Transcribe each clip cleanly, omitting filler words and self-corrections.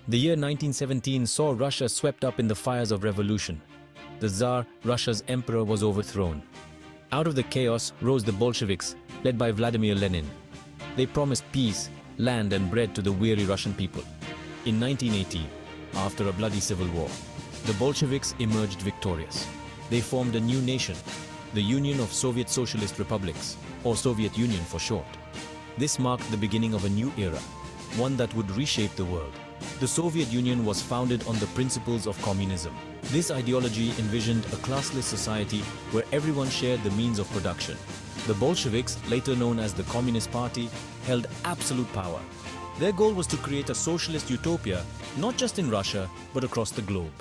The year 1917 saw Russia swept up in the fires of revolution. The Tsar, Russia's emperor, was overthrown. Out of the chaos rose the Bolsheviks, led by Vladimir Lenin. They promised peace, land and bread to the weary Russian people. In 1918, after a bloody civil war, the Bolsheviks emerged victorious. They formed a new nation, the Union of Soviet Socialist Republics, or Soviet Union for short. This marked the beginning of a new era, one that would reshape the world. The Soviet Union was founded on the principles of communism. This ideology envisioned a classless society where everyone shared the means of production. The Bolsheviks, later known as the Communist Party, held absolute power. Their goal was to create a socialist utopia, not just in Russia, but across the globe.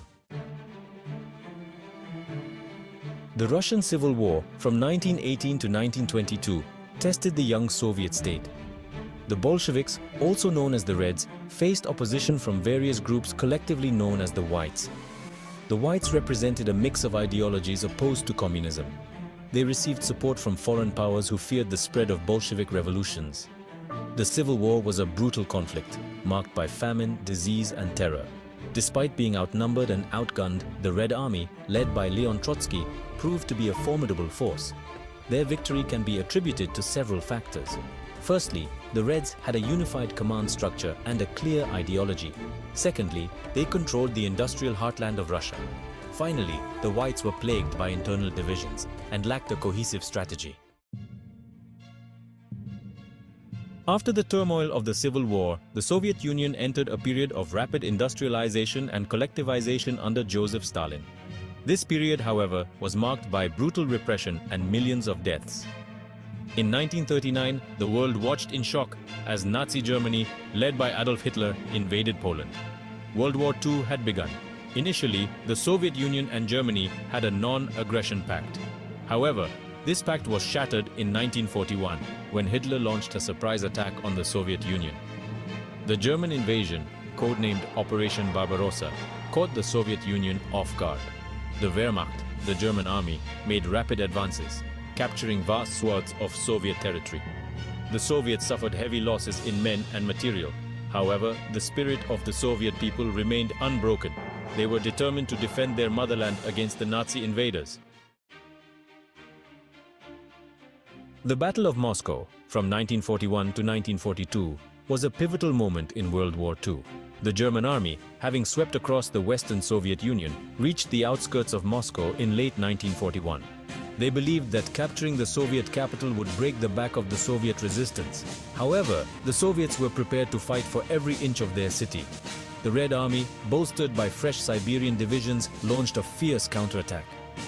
The Russian Civil War from 1918 to 1922 tested the young Soviet state. The Bolsheviks, also known as the Reds, faced opposition from various groups collectively known as the Whites. The Whites represented a mix of ideologies opposed to communism. They received support from foreign powers who feared the spread of Bolshevik revolutions. The Civil War was a brutal conflict, marked by famine, disease and terror. Despite being outnumbered and outgunned, the Red Army, led by Leon Trotsky, proved to be a formidable force. Their victory can be attributed to several factors. Firstly, the Reds had a unified command structure and a clear ideology. Secondly, they controlled the industrial heartland of Russia. Finally, the Whites were plagued by internal divisions and lacked a cohesive strategy. After the turmoil of the Civil War, the Soviet Union entered a period of rapid industrialization and collectivization under Joseph Stalin. This period, however, was marked by brutal repression and millions of deaths. In 1939, the world watched in shock as Nazi Germany, led by Adolf Hitler, invaded Poland. World War II had begun. Initially, the Soviet Union and Germany had a non-aggression pact. However, this pact was shattered in 1941 when Hitler launched a surprise attack on the Soviet Union. The German invasion, codenamed Operation Barbarossa, caught the Soviet Union off guard. The Wehrmacht, the German army, made rapid advances, capturing vast swaths of Soviet territory. The Soviets suffered heavy losses in men and material. However, the spirit of the Soviet people remained unbroken. They were determined to defend their motherland against the Nazi invaders. The Battle of Moscow, from 1941 to 1942, was a pivotal moment in World War II. The German army, having swept across the Western Soviet Union, reached the outskirts of Moscow in late 1941. They believed that capturing the Soviet capital would break the back of the Soviet resistance. However, the Soviets were prepared to fight for every inch of their city. The Red Army, bolstered by fresh Siberian divisions, launched a fierce counterattack.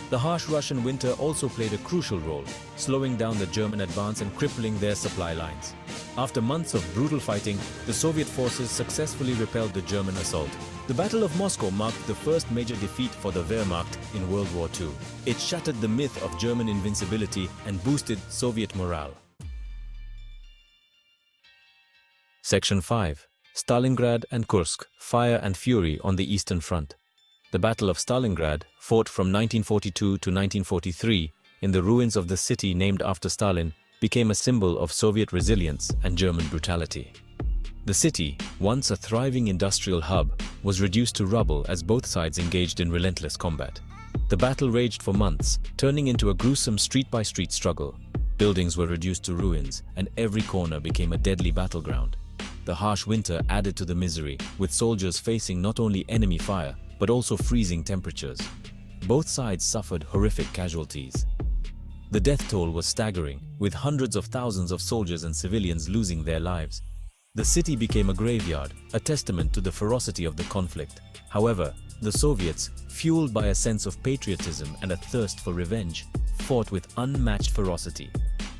The harsh Russian winter also played a crucial role, slowing down the German advance and crippling their supply lines. After months of brutal fighting, the Soviet forces successfully repelled the German assault. The Battle of Moscow marked the first major defeat for the Wehrmacht in World War II. It shattered the myth of German invincibility and boosted Soviet morale. Section 5. Stalingrad and Kursk, Fire and Fury on the Eastern Front. The Battle of Stalingrad, fought from 1942 to 1943 in the ruins of the city named after Stalin, became a symbol of Soviet resilience and German brutality. The city, once a thriving industrial hub, was reduced to rubble as both sides engaged in relentless combat. The battle raged for months, turning into a gruesome street-by-street struggle. Buildings were reduced to ruins, and every corner became a deadly battleground. The harsh winter added to the misery, with soldiers facing not only enemy fire, but also freezing temperatures. Both sides suffered horrific casualties. The death toll was staggering, with hundreds of thousands of soldiers and civilians losing their lives. The city became a graveyard, a testament to the ferocity of the conflict. However, the Soviets, fueled by a sense of patriotism and a thirst for revenge, fought with unmatched ferocity.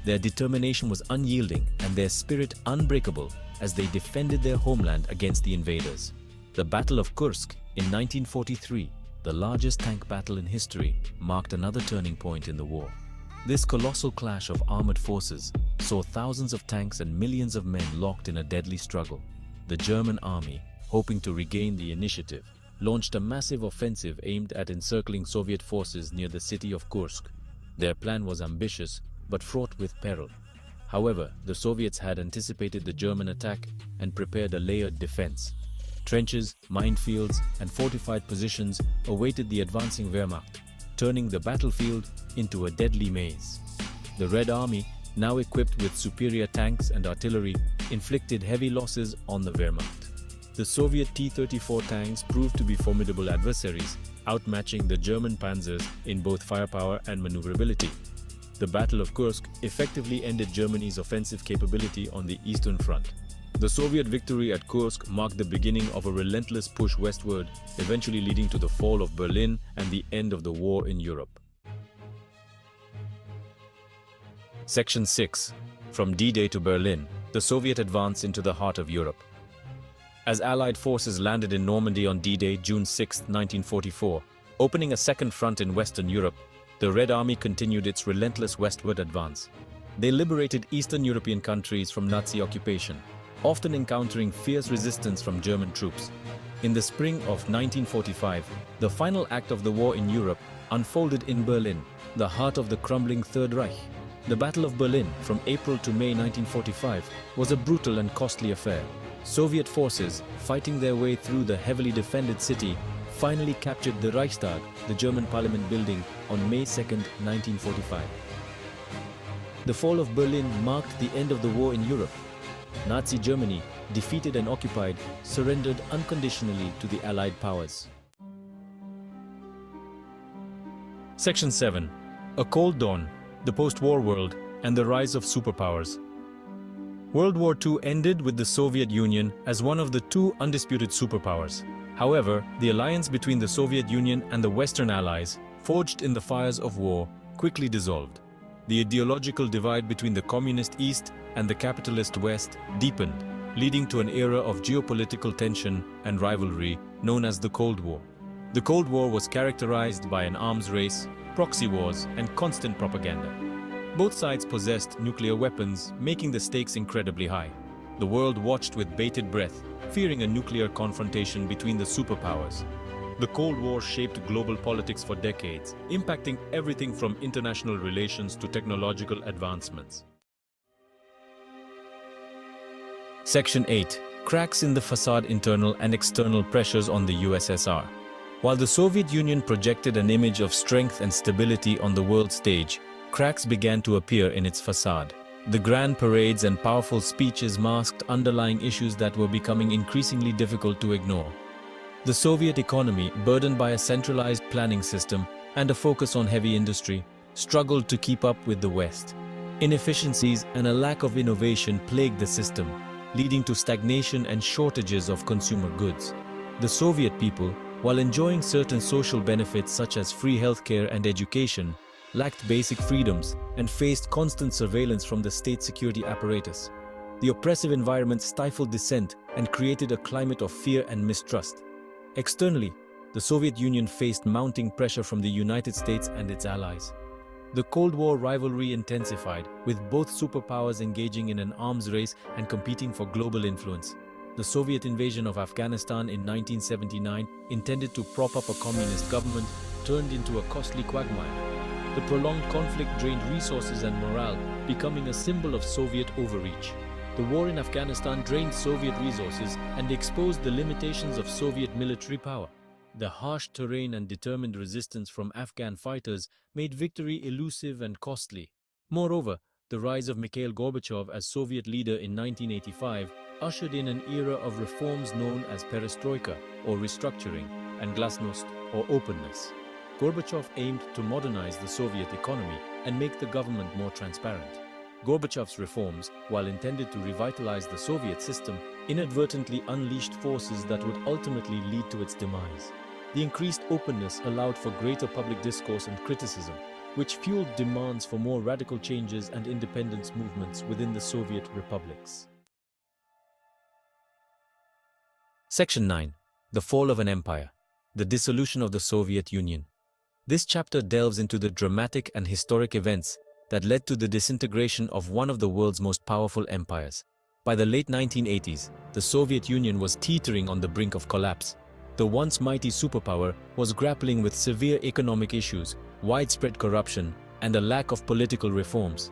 Their determination was unyielding and their spirit unbreakable as they defended their homeland against the invaders. The Battle of Kursk in 1943, the largest tank battle in history, marked another turning point in the war. This colossal clash of armored forces saw thousands of tanks and millions of men locked in a deadly struggle. The German army, hoping to regain the initiative, launched a massive offensive aimed at encircling Soviet forces near the city of Kursk. Their plan was ambitious but fraught with peril. However, the Soviets had anticipated the German attack and prepared a layered defense. Trenches, minefields, and fortified positions awaited the advancing Wehrmacht, turning the battlefield into a deadly maze. The Red Army, now equipped with superior tanks and artillery, inflicted heavy losses on the Wehrmacht. The Soviet T-34 tanks proved to be formidable adversaries, outmatching the German panzers in both firepower and maneuverability. The Battle of Kursk effectively ended Germany's offensive capability on the Eastern Front. The Soviet victory at Kursk marked the beginning of a relentless push westward, eventually leading to the fall of Berlin and the end of the war in Europe. Section 6. From D-Day to Berlin, the Soviet advance into the heart of Europe. As Allied forces landed in Normandy on D-Day, June 6, 1944, opening a second front in Western Europe, the Red Army continued its relentless westward advance. They liberated Eastern European countries from Nazi occupation, often encountering fierce resistance from German troops. In the spring of 1945, the final act of the war in Europe unfolded in Berlin, the heart of the crumbling Third Reich. The Battle of Berlin, from April to May 1945, was a brutal and costly affair. Soviet forces, fighting their way through the heavily defended city, finally captured the Reichstag, the German parliament building, on May 2, 1945. The fall of Berlin marked the end of the war in Europe. Nazi Germany, defeated and occupied, surrendered unconditionally to the Allied powers. Section 7. A Cold Dawn, the Post-War World, and the Rise of Superpowers. World War II ended with the Soviet Union as one of the two undisputed superpowers. However, the alliance between the Soviet Union and the Western Allies, forged in the fires of war, quickly dissolved. The ideological divide between the Communist East and the capitalist West deepened, leading to an era of geopolitical tension and rivalry known as the Cold War. The Cold War was characterized by an arms race, proxy wars, and constant propaganda. Both sides possessed nuclear weapons, making the stakes incredibly high. The world watched with bated breath, fearing a nuclear confrontation between the superpowers. The Cold War shaped global politics for decades, impacting everything from international relations to technological advancements. Section 8. Cracks in the facade. Internal and external pressures on the USSR. While the Soviet Union projected an image of strength and stability on the world stage, cracks began to appear in its facade. The grand parades and powerful speeches masked underlying issues that were becoming increasingly difficult to ignore. The Soviet economy, burdened by a centralized planning system and a focus on heavy industry, struggled to keep up with the West. Inefficiencies and a lack of innovation plagued the system, leading to stagnation and shortages of consumer goods. The Soviet people, while enjoying certain social benefits such as free healthcare and education, lacked basic freedoms and faced constant surveillance from the state security apparatus. The oppressive environment stifled dissent and created a climate of fear and mistrust. Externally, the Soviet Union faced mounting pressure from the United States and its allies. The Cold War rivalry intensified, with both superpowers engaging in an arms race and competing for global influence. The Soviet invasion of Afghanistan in 1979, intended to prop up a communist government, turned into a costly quagmire. The prolonged conflict drained resources and morale, becoming a symbol of Soviet overreach. The war in Afghanistan drained Soviet resources and exposed the limitations of Soviet military power. The harsh terrain and determined resistance from Afghan fighters made victory elusive and costly. Moreover, the rise of Mikhail Gorbachev as Soviet leader in 1985 ushered in an era of reforms known as perestroika, or restructuring, and glasnost, or openness. Gorbachev aimed to modernize the Soviet economy and make the government more transparent. Gorbachev's reforms, while intended to revitalize the Soviet system, inadvertently unleashed forces that would ultimately lead to its demise. The increased openness allowed for greater public discourse and criticism, which fueled demands for more radical changes and independence movements within the Soviet republics. Section 9. The Fall of an Empire. The Dissolution of the Soviet Union. This chapter delves into the dramatic and historic events that led to the disintegration of one of the world's most powerful empires. By the late 1980s, the Soviet Union was teetering on the brink of collapse. The once mighty superpower was grappling with severe economic issues, widespread corruption, and a lack of political reforms.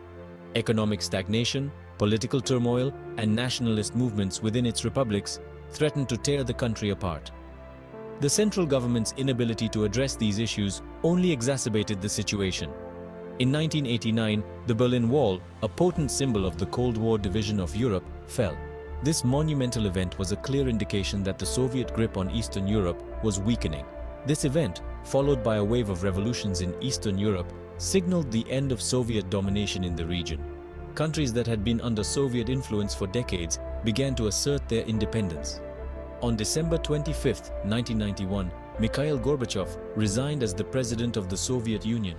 Economic stagnation, Political turmoil and nationalist movements within its republics threatened to tear the country apart. The central government's inability to address these issues only exacerbated the situation. In 1989, the Berlin Wall, a potent symbol of the Cold War division of Europe, fell. This monumental event was a clear indication that the Soviet grip on Eastern Europe was weakening. This event, followed by a wave of revolutions in Eastern Europe, signaled the end of Soviet domination in the region. Countries that had been under Soviet influence for decades began to assert their independence. On December 25, 1991, Mikhail Gorbachev resigned as the president of the Soviet Union.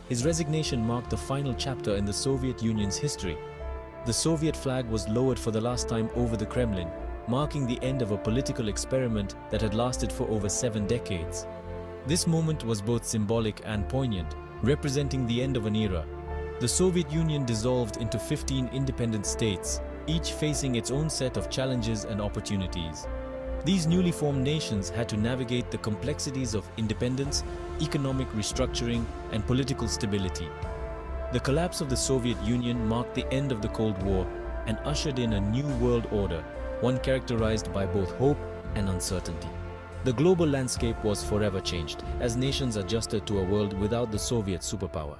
His resignation marked the final chapter in the Soviet Union's history. The Soviet flag was lowered for the last time over the Kremlin, marking the end of a political experiment that had lasted for over 7 decades. This moment was both symbolic and poignant, representing the end of an era. The Soviet Union dissolved into 15 independent states, each facing its own set of challenges and opportunities. These newly formed nations had to navigate the complexities of independence, economic restructuring, and political stability. The collapse of the Soviet Union marked the end of the Cold War and ushered in a new world order, one characterized by both hope and uncertainty. The global landscape was forever changed as nations adjusted to a world without the Soviet superpower.